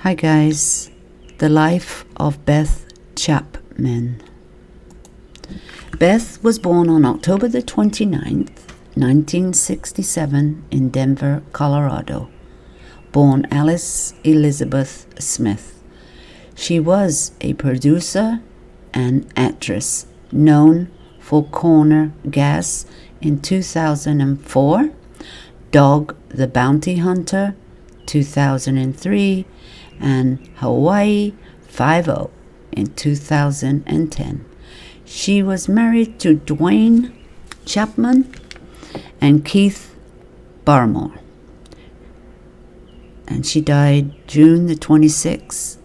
Hi guys, the life of Beth Chapman. Beth was born on October the 29th, 1967 in Denver, Colorado. Born Alice Elizabeth Smith. She was a producer and actress known for Corner Gas in 2004, Dog the Bounty Hunter 2003, and Hawaii 5-0 in 2010. She was married to Duane Chapman and Keith Barmore, and she died June the 26th,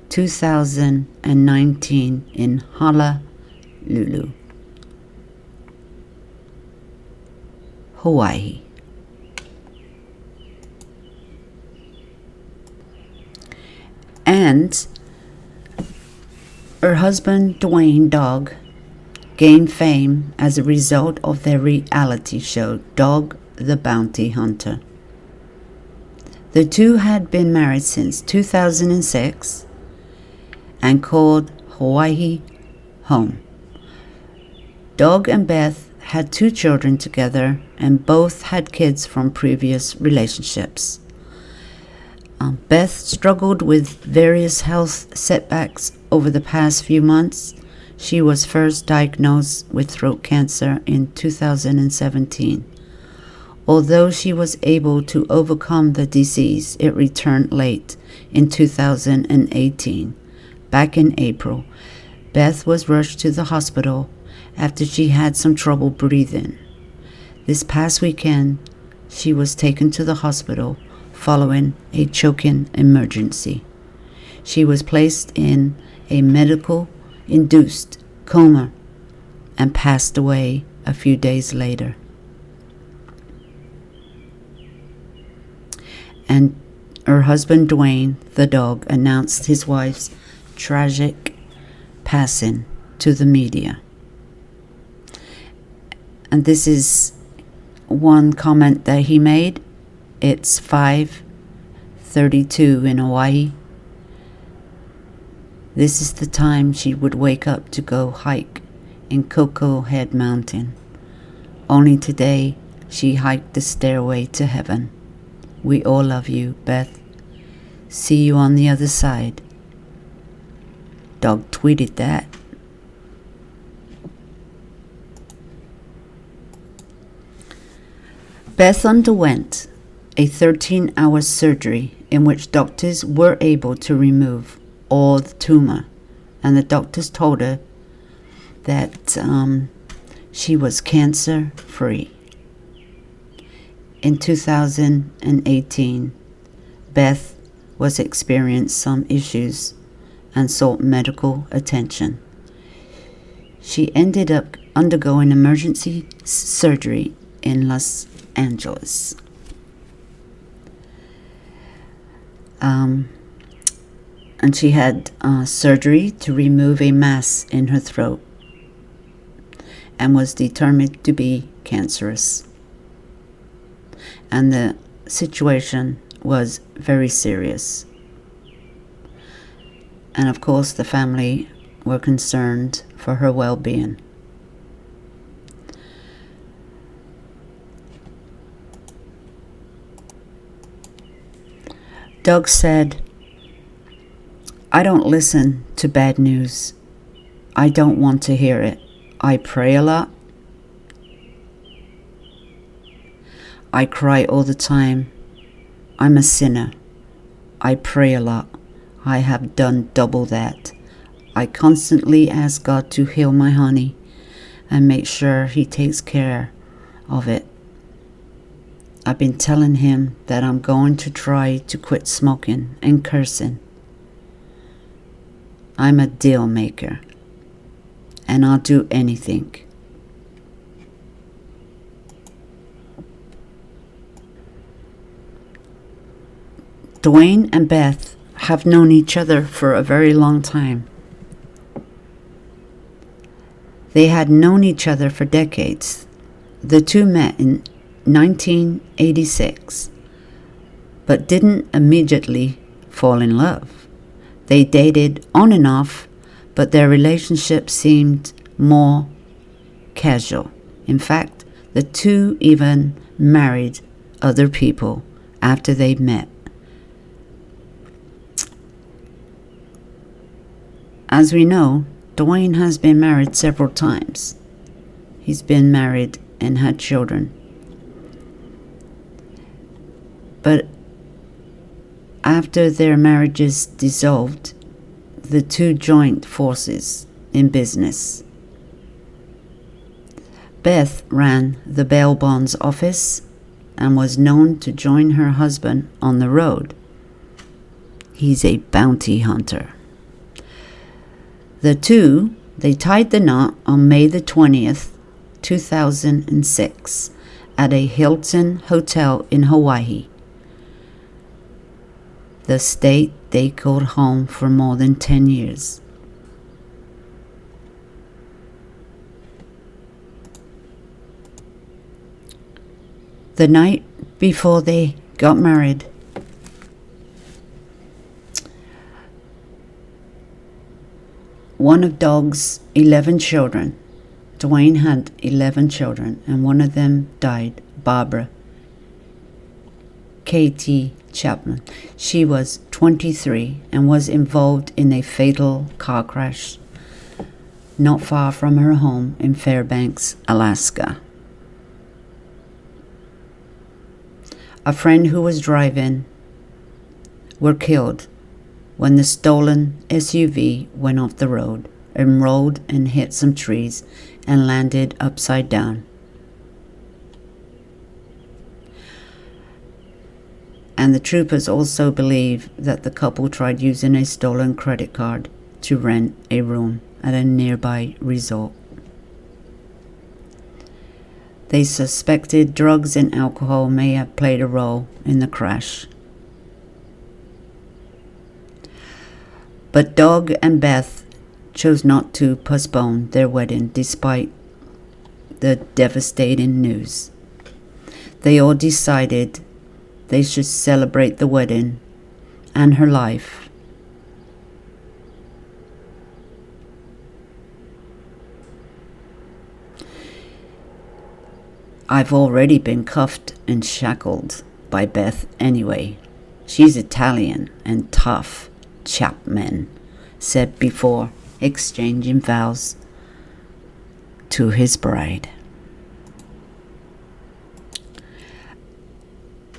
2019 in Honolulu, Hawaii. And her husband, Duane Dog, gained fame as a result of their reality show, Dog the Bounty Hunter. The two had been married since 2006 and called Hawaii home. Dog and Beth had 2 children together, and both had kids from previous relationships. Beth struggled with various health setbacks over the past few months. She was first diagnosed with throat cancer in 2017. Although she was able to overcome the disease, it returned late in 2018. Back in April, Beth was rushed to the hospital after she had some trouble breathing. This past weekend, she was taken to the hospital following a choking emergency. She was placed in a medical induced coma and passed away a few days later. And her husband Duane, the dog, announced his wife's tragic passing to the media. And this is one comment that he made. It's 5:32 in Hawaii. This is the time she would wake up to go hike in Cocoa Head Mountain. Only today she hiked the stairway to heaven. We all love you, Beth. See you on the other side. Dog tweeted that. Beth underwent a 13-hour surgery in which doctors were able to remove all the tumor, and the doctors told her that she was cancer-free. In 2018, Beth was experiencing some issues and sought medical attention. She ended up undergoing emergency surgery in Los Angeles. And she had surgery to remove a mass in her throat and was determined to be cancerous. And the situation was very serious. And of course, the family were concerned for her well-being. Doug said, "I don't listen to bad news. I don't want to hear it. I pray a lot. I cry all the time. I'm a sinner. I pray a lot. I have done double that. I constantly ask God to heal my honey and make sure He takes care of it. I've been telling him that I'm going to try to quit smoking and cursing. I'm a deal maker, and I'll do anything." Duane and Beth have known each other for a very long time. They had known each other for decades. The two met in 1986, but didn't immediately fall in love. They dated on and off, but their relationship seemed more casual. In fact, the two even married other people after they met. As we know, Duane has been married several times. He's been married and had children. But after their marriages dissolved, the two joined forces in business. Beth ran the bail bonds office and was known to join her husband on the road. He's a bounty hunter. The two, they tied the knot on May the 20th, 2006 at a Hilton hotel in Hawaii, the state they called home for more than 10 years. The night before they got married, one of Dog's 11 children, Duane had 11 children, and one of them died, Barbara K.T. Chapman. She was 23 and was involved in a fatal car crash not far from her home in Fairbanks, Alaska. A friend who was driving were killed when the stolen SUV went off the road and rolled and hit some trees and landed upside down. And the troopers also believe that the couple tried using a stolen credit card to rent a room at a nearby resort. They suspected drugs and alcohol may have played a role in the crash. But Dog and Beth chose not to postpone their wedding despite the devastating news. They all decided they should celebrate the wedding and her life. I've already been cuffed and shackled by Beth anyway. She's Italian and tough, Chapman said before exchanging vows to his bride.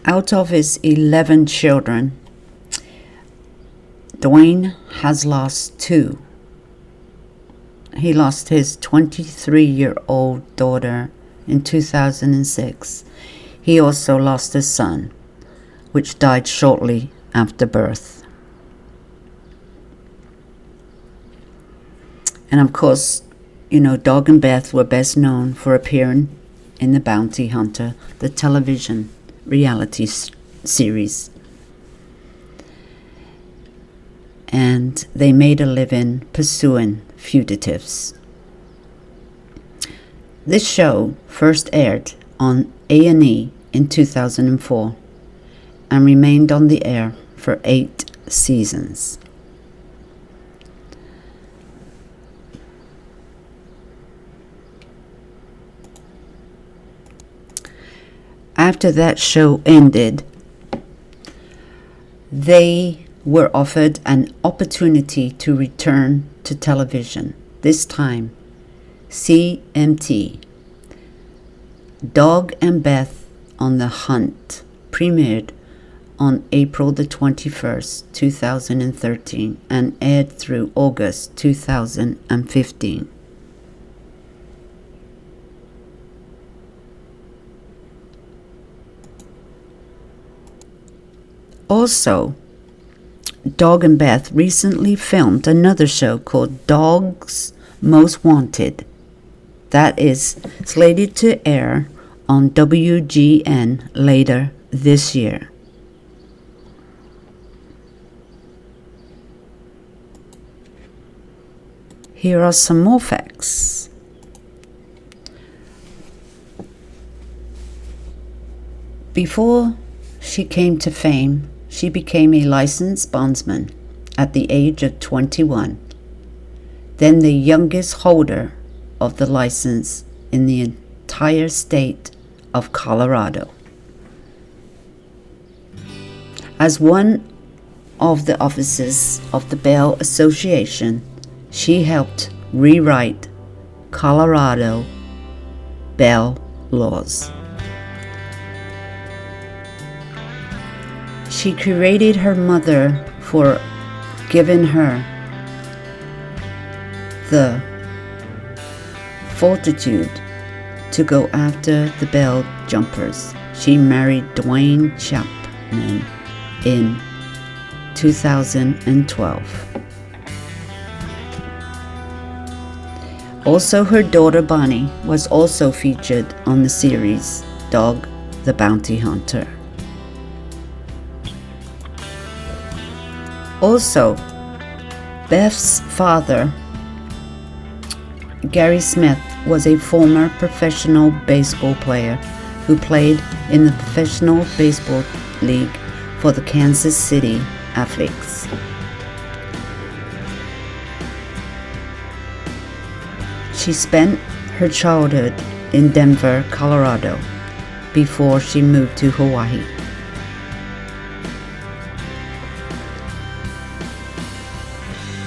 Out of his 11 children, Duane has lost 2. He lost his 23-year-old daughter in 2006. He also lost his son, which died shortly after birth. And of course, Dog and Beth were best known for appearing in The Bounty Hunter, the television reality series. And they made a living pursuing fugitives. This show first aired on A&E in 2004 and remained on the air for 8 seasons. After that show ended, they were offered an opportunity to return to television, this time CMT. Dog and Beth on the Hunt premiered on April the 21st, 2013 and aired through August 2015. Also, Dog and Beth recently filmed another show called Dogs Most Wanted that is slated to air on WGN later this year. Here are some more facts. Before she came to fame, she became a licensed bondsman at the age of 21, then the youngest holder of the license in the entire state of Colorado. As one of the officers of the Bail Association, she helped rewrite Colorado bail laws. She created her mother for giving her the fortitude to go after the bail jumpers. She married Duane Chapman in 2012. Also, her daughter Bonnie was also featured on the series Dog the Bounty Hunter. Also, Beth's father, Gary Smith, was a former professional baseball player who played in the Professional Baseball League for the Kansas City Athletics. She spent her childhood in Denver, Colorado, before she moved to Hawaii.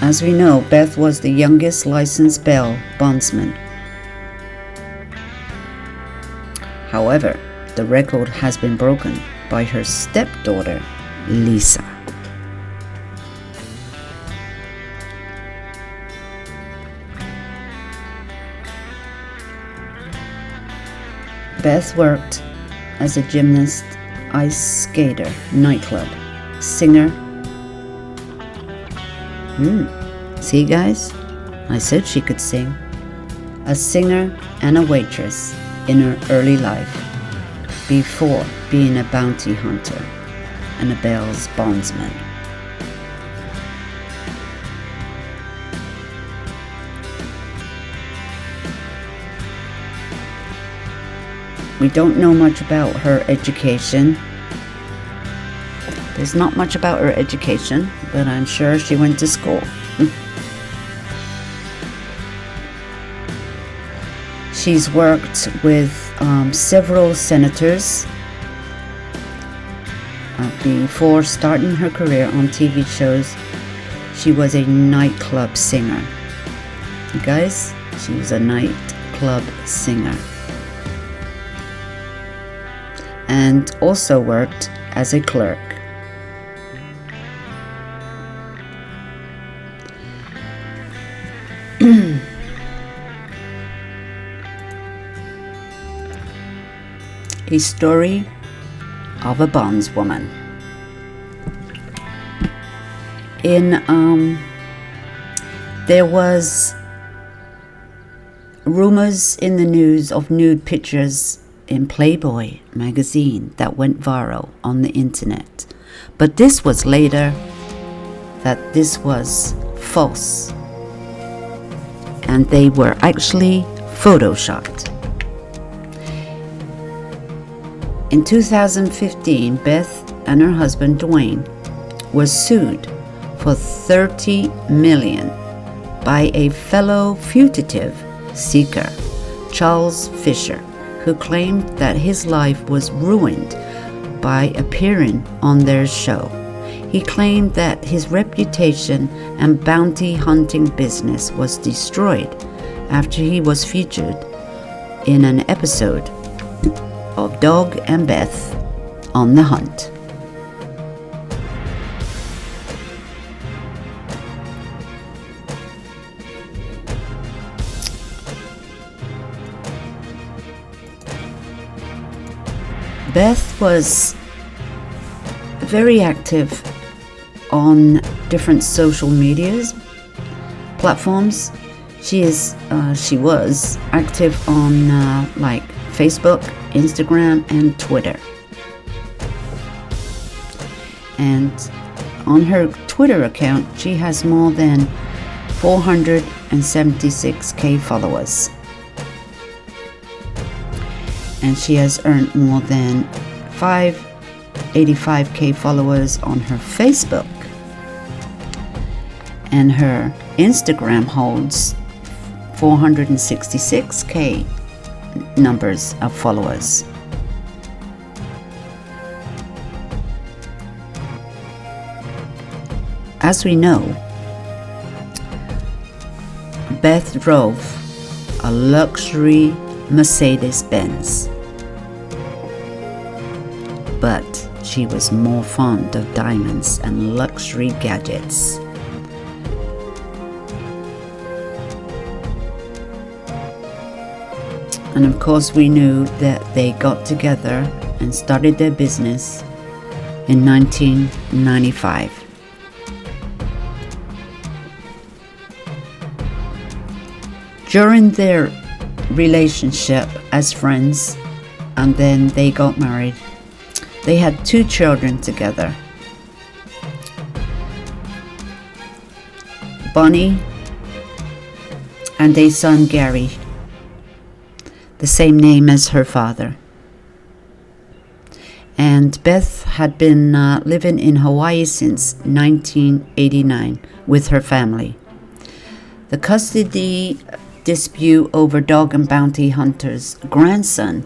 As we know, Beth was the youngest licensed bail bondsman. However, the record has been broken by her stepdaughter, Lisa. Beth worked as a gymnast, ice skater, nightclub, singer. See guys? I said she could sing. A singer and a waitress in her early life before being a bounty hunter and a bail's bondsman. We don't know much about her education. There's not much about her education, but I'm sure she went to school. She's worked with several senators before starting her career on TV shows. She was a nightclub singer. You guys, she was a nightclub singer. And also worked as a clerk. A story of a bondswoman. There was rumors in the news of nude pictures in Playboy magazine that went viral on the internet, but this was later that this was false and they were actually photoshopped. In 2015, Beth and her husband Duane was sued for $30 million by a fellow fugitive seeker, Charles Fisher, who claimed that his life was ruined by appearing on their show. He claimed that his reputation and bounty hunting business was destroyed after he was featured in an episode of Dog and Beth on the Hunt. Beth was very active on different social medias platforms. She was active on like Facebook, Instagram, and Twitter. And on her Twitter account, she has more than 476,000 followers. And she has earned more than $5 85K followers on her Facebook, and her Instagram holds 466K numbers of followers. As we know, Beth drove a luxury Mercedes-Benz, but she was more fond of diamonds and luxury gadgets. And of course, we knew that they got together and started their business in 1995. During their relationship as friends, and then they got married, they had 2 children together. Bonnie and a son, Gary, the same name as her father. And Beth had been living in Hawaii since 1989 with her family. The custody dispute over dog and bounty hunter's grandson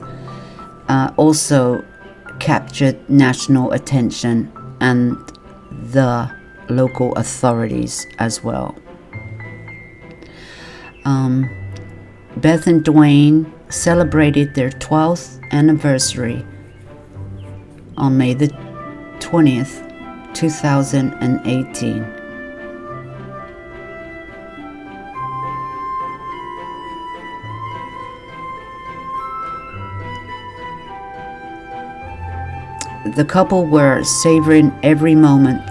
also captured national attention and the local authorities as well. Beth and Duane celebrated their 12th anniversary on May the 20th, 2018. The couple were savoring every moment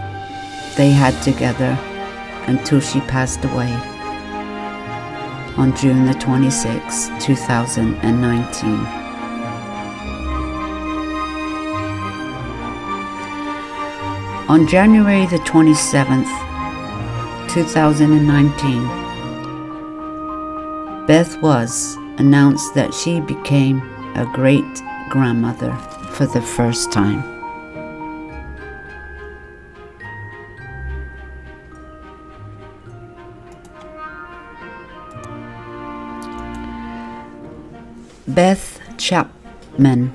they had together until she passed away on June the 26th, 2019. On January the 27th, 2019, Beth was announced that she became a great-grandmother for the first time. Beth Chapman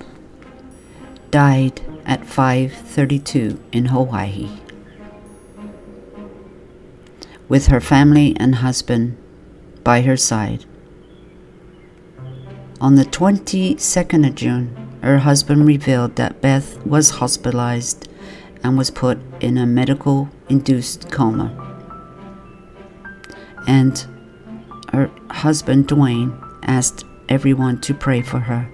died at 5:32 in Hawaii, with her family and husband by her side. On the 22nd of June, her husband revealed that Beth was hospitalized and was put in a medical induced coma. And her husband, Duane, asked everyone to pray for her.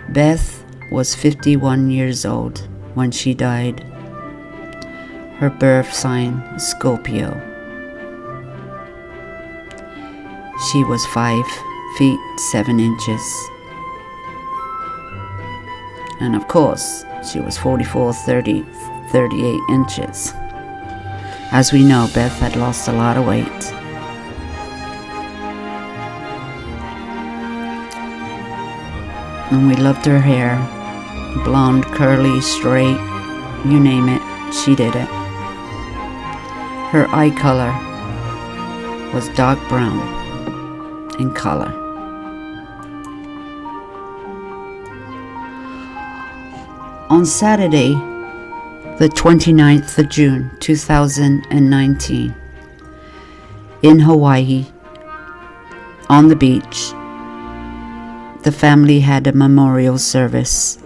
Beth was 51 years old when she died. Her birth sign, Scorpio. She was 5 feet 7 inches. And of course, she was 44, 30, 38 inches. As we know, Beth had lost a lot of weight. And we loved her hair. Blonde, curly, straight, you name it, she did it. Her eye color was dark brown in color. On Saturday, the 29th of June, 2019, in Hawaii, on the beach, the family had a memorial service,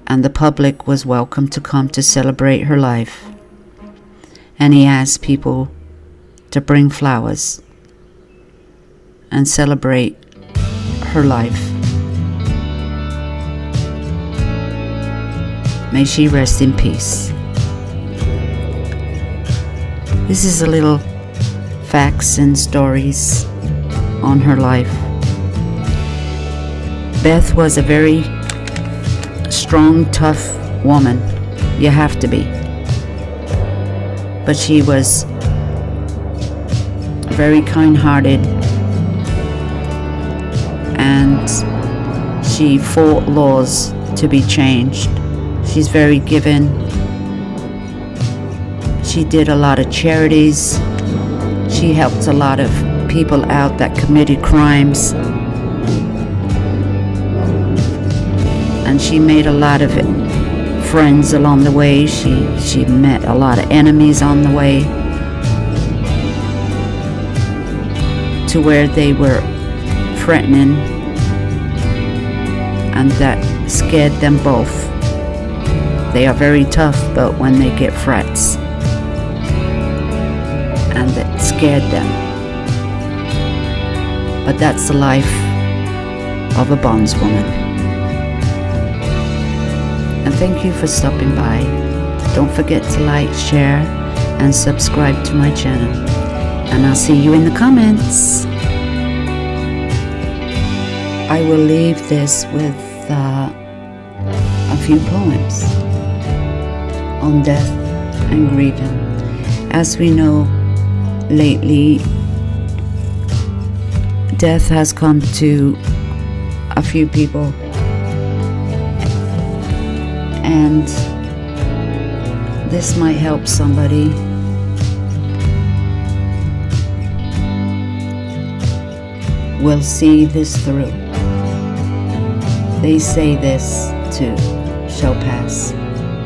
and the public was welcome to come to celebrate her life. And he asked people to bring flowers and celebrate her life. May she rest in peace. This is a little facts and stories on her life. Beth was a very strong, tough woman. You have to be. But she was very kind-hearted, and she fought laws to be changed. She's very giving. She did a lot of charities. She helped a lot of people out that committed crimes. And she made a lot of friends along the way. She met a lot of enemies on the way, to where they were threatening, and that scared them both. They are very tough, but when they get threats, and that scared them. But that's the life of a bondswoman. And thank you for stopping by. Don't forget to like, share, and subscribe to my channel. And I'll see you in the comments. I will leave this with a few poems on death and grieving. As we know, lately, death has come to a few people, and this might help somebody. Will see this through. They say this too shall pass.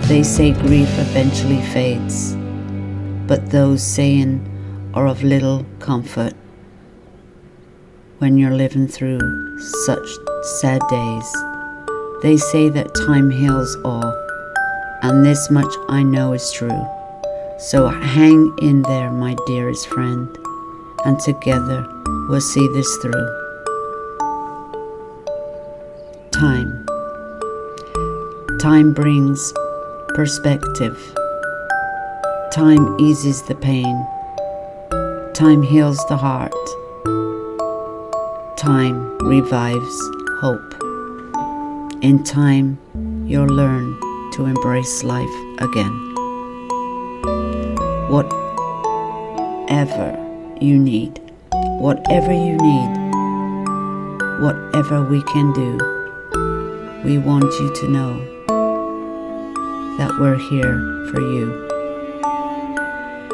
They say grief eventually fades, but those saying are of little comfort when you're living through such sad days. They say that time heals all, and this much I know is true. So hang in there, my dearest friend, and together we'll see this through. Time brings perspective. Time eases the pain. Time heals the heart. Time revives hope. In time, you'll learn to embrace life again. Whatever you need, whatever we can do, we want you to know that we're here for you.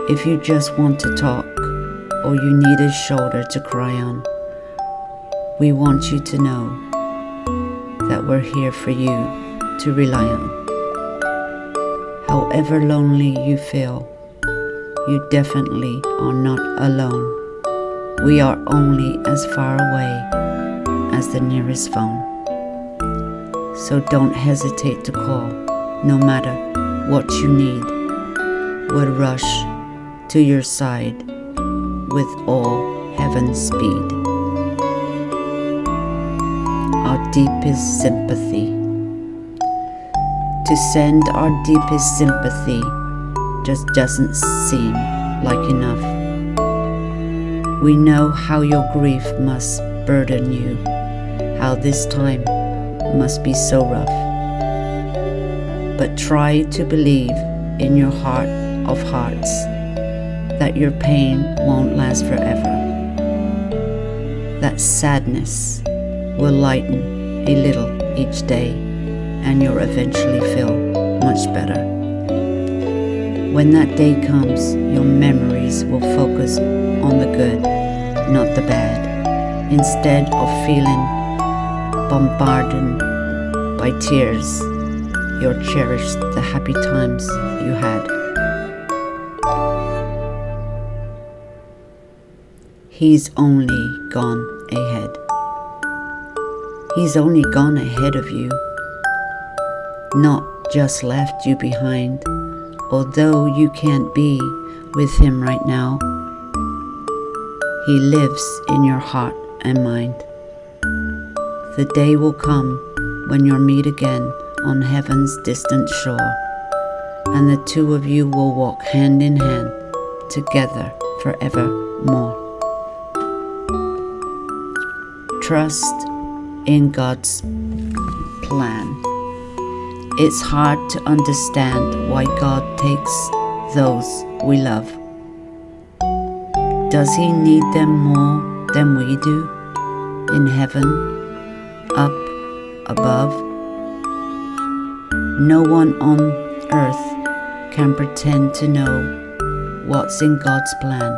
If you just want to talk, or you need a shoulder to cry on, we want you to know that we're here for you to rely on. However lonely you feel, you definitely are not alone. We are only as far away as the nearest phone. So don't hesitate to call, no matter what you need. We'll rush to your side with all heaven's speed. Our deepest sympathy. To send our deepest sympathy just doesn't seem like enough. We know how your grief must burden you, how this time must be so rough. But try to believe in your heart of hearts that your pain won't last forever. That sadness will lighten a little each day, and you'll eventually feel much better. When that day comes, your memories will focus on the good, not the bad. Instead of feeling bombarded by tears, you'll cherish the happy times you had. He's only gone ahead. He's only gone ahead of you, not just left you behind. Although you can't be with him right now, he lives in your heart and mind. The day will come when you'll meet again on heaven's distant shore, and the two of you will walk hand in hand together forevermore. Trust in God's plan. It's hard to understand why God takes those we love. does he need them more than we do? In heaven, up above? No one on earth can pretend to know what's in God's plan.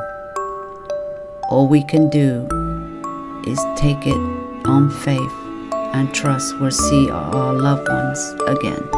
All we can do is take it on faith and trust we'll see our loved ones again.